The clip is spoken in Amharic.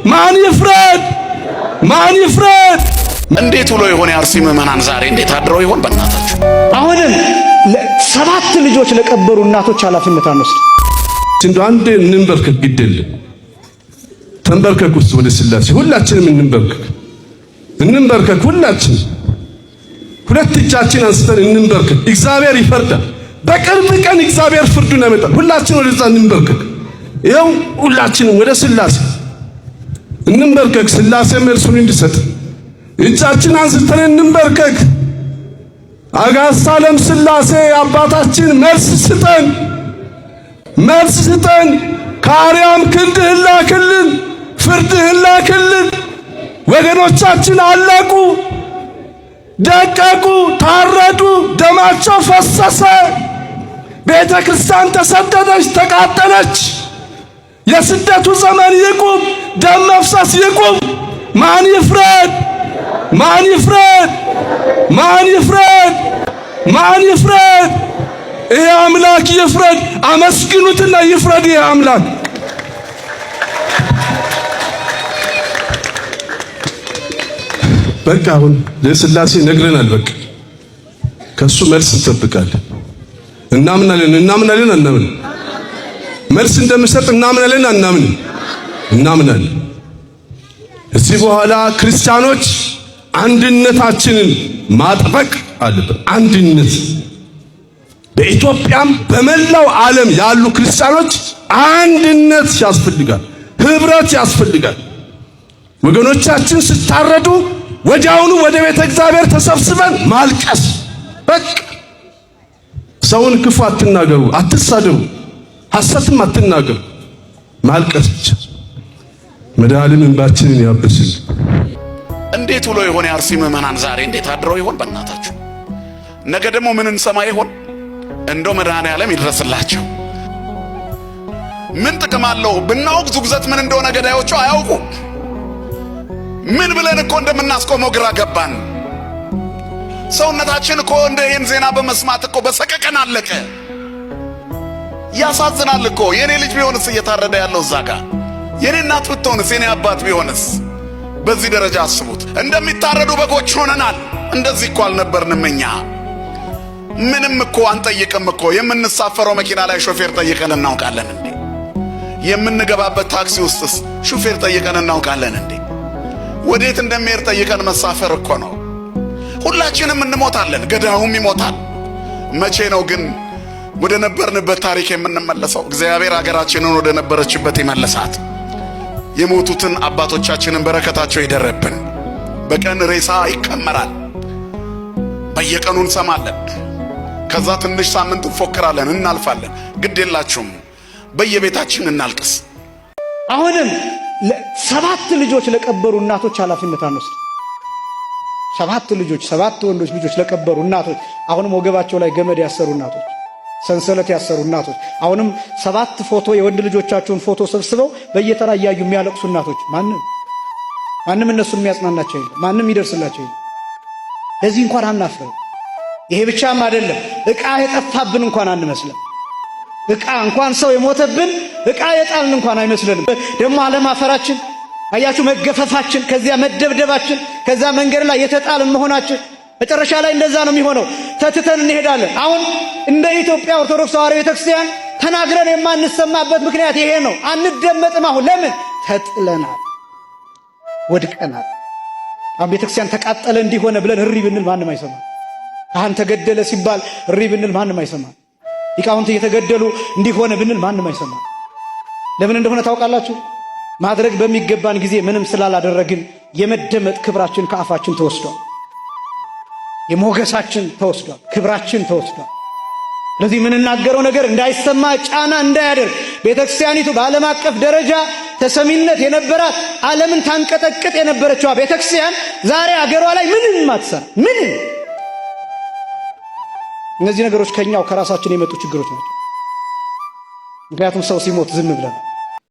ማን ይፍረድ? ማን ይፍረድ? እንዴት ውሎ ይሆን የአርሲ ምዕመናን ዛሬ እንዴት አድረው ይሆን? በእናታችሁ አሁንም 7 ልጆች ለቀበሩ እናቶች ኃላፊነት አንወስድ። እንደ አንድ እንንበርከክ ግድል ተንበርከክ ውስጥ ወደ ስላሴ ሁላችንም እንንበርከክ ሁላችን ሁለት እጃችን አንስተን እንንበርከክ። እግዚአብሔር ይፈርዳል። በቅርብ ቀን እግዚአብሔር ፍርዱን ያመጣል። ሁላችን ወደዛ እንንበርከክ። ይኸው ሁላችንም ወደ ስላሴ እንንበርከክ። ስላሴ መልሱን እንዲሰጥ እጃችን አንስተን እንንበርከክ። አጋዕዝተ ዓለም ስላሴ አባታችን መልስ ስጠን፣ መልስ ስጠን። ከአርያም ክንድህን ላክልን፣ ፍርድህን ላክልን። ወገኖቻችን አለቁ፣ ደቀቁ፣ ታረዱ፣ ደማቸው ፈሰሰ። ቤተ ክርስቲያን ተሰደደች፣ ተቃጠለች። የስደቱ ዘመን ይቁም፣ ደም መፍሰስ ይቁም። ማን ይፍረድ? ማን ይፍረድ? ማን ይፍረድ? ማን ይፍረድ? ይሄ አምላክ ይፍረድ። አመስግኑትና ይፍረድ ይሄ አምላክ። በቃ አሁን ለስላሴ ነግረናል። በቃ ከሱ መልስ እንጠብቃለን። እናምናለን አናምን? መልስ እንደምሰጥ እናምናለን አናምን? እናምናለን። እዚህ በኋላ ክርስቲያኖች አንድነታችንን ማጥበቅ አለብን። አንድነት በኢትዮጵያም በመላው ዓለም ያሉ ክርስቲያኖች አንድነት ያስፈልጋል፣ ህብረት ያስፈልጋል። ወገኖቻችን ስታረዱ ወዲያውኑ ወደ ቤተ እግዚአብሔር ተሰብስበን ማልቀስ። በቃ ሰውን ክፉ አትናገሩ፣ አትሳደቡ፣ ሐሰትም አትናገሩ። ማልቀስ ብቻ። መድኃኔዓለም እንባችንን ያብስል። እንዴት ውሎ ይሆን የአርሲ ምዕመናን ዛሬ እንዴት አድረው ይሆን? በእናታችሁ ነገ ደግሞ ምን እንሰማ ይሆን? እንደው መድኃኔዓለም ይድረስላቸው። ምን ጥቅም አለው ብናውቅ? ዙግዘት ምን እንደሆነ ገዳዮቹ አያውቁ። ምን ብለን እኮ እንደምናስቆመው ግራ ገባን። ሰውነታችን እኮ እንደ ይህን ዜና በመስማት እኮ በሰቀቀን አለቀ። ያሳዝናል እኮ። የኔ ልጅ ቢሆንስ እየታረደ ያለው እዛ ጋር፣ የኔ እናት ብትሆንስ፣ የኔ አባት ቢሆንስ? በዚህ ደረጃ አስቡት። እንደሚታረዱ በጎች ሆነናል። እንደዚህ እኮ አልነበርንም እኛ። ምንም እኮ አንጠይቅም እኮ። የምንሳፈረው መኪና ላይ ሾፌር ጠይቀን እናውቃለን እንዴ? የምንገባበት ታክሲ ውስጥስ ሾፌር ጠይቀን እናውቃለን እንዴ? ወዴት እንደሚሄድ ጠይቀን መሳፈር እኮ ነው። ሁላችንም እንሞታለን፣ ገዳዩም ይሞታል። መቼ ነው ግን ወደ ነበርንበት ታሪክ የምንመለሰው? እግዚአብሔር ሀገራችንን ወደ ነበረችበት ይመልሳት። የሞቱትን አባቶቻችንን በረከታቸው ይደረብን። በቀን ሬሳ ይከመራል፣ በየቀኑ እንሰማለን። ከዛ ትንሽ ሳምንት እንፎክራለን፣ እናልፋለን። ግድ የላችሁም፣ በየቤታችን እናልቅስ። አሁንም 7 ልጆች ለቀበሩ እናቶች ኃላፊነት አንወስድ። 7 ልጆች 7 ወንዶች ልጆች ለቀበሩ እናቶች፣ አሁንም ወገባቸው ላይ ገመድ ያሰሩ እናቶች፣ ሰንሰለት ያሰሩ እናቶች፣ አሁንም 7 ፎቶ የወንድ ልጆቻቸውን ፎቶ ሰብስበው በየተራ እያዩ የሚያለቅሱ እናቶች፣ ማንም እነሱን የሚያጽናናቸው የለም፣ ማንም ይደርስላቸው የለም። ለዚህ እንኳን አናፍርም። ይሄ ብቻም አይደለም፣ ዕቃ የጠፋብን እንኳን አንመስልም። ዕቃ እንኳን ሰው የሞተብን ዕቃ የጣልን እንኳን አይመስልንም። ደግሞ አለማፈራችን አያችሁ፣ መገፈፋችን፣ ከዚያ መደብደባችን፣ ከዛ መንገድ ላይ የተጣልን መሆናችን መጨረሻ ላይ እንደዛ ነው የሚሆነው። ተትተን እንሄዳለን። አሁን እንደ ኢትዮጵያ ኦርቶዶክስ ተዋሕዶ ቤተክርስቲያን ተናግረን የማንሰማበት ምክንያት ይሄ ነው። አንደመጥም። አሁን ለምን? ተጥለናል፣ ወድቀናል። አሁን ቤተክርስቲያን ተቃጠለ እንዲሆነ ብለን እሪ ብንል ማንም አይሰማም። ካህን ተገደለ ሲባል እሪ ብንል ማንም አይሰማም። ሊቃውንት እየተገደሉ እንዲሆነ ብንል ማንም አይሰማም። ለምን እንደሆነ ታውቃላችሁ? ማድረግ በሚገባን ጊዜ ምንም ስላላደረግን የመደመጥ ክብራችን ከአፋችን ተወስዷል። የሞገሳችን ተወስዷል፣ ክብራችን ተወስዷል። ስለዚህ የምንናገረው ነገር እንዳይሰማ ጫና እንዳያደርግ ቤተክርስቲያኒቱ በዓለም አቀፍ ደረጃ ተሰሚነት የነበራት ዓለምን ታንቀጠቅጥ የነበረችዋ ቤተክርስቲያን ዛሬ አገሯ ላይ ምንም አትሰራ። ምንም። እነዚህ ነገሮች ከኛው ከራሳችን የመጡ ችግሮች ናቸው። ምክንያቱም ሰው ሲሞት ዝም ብለን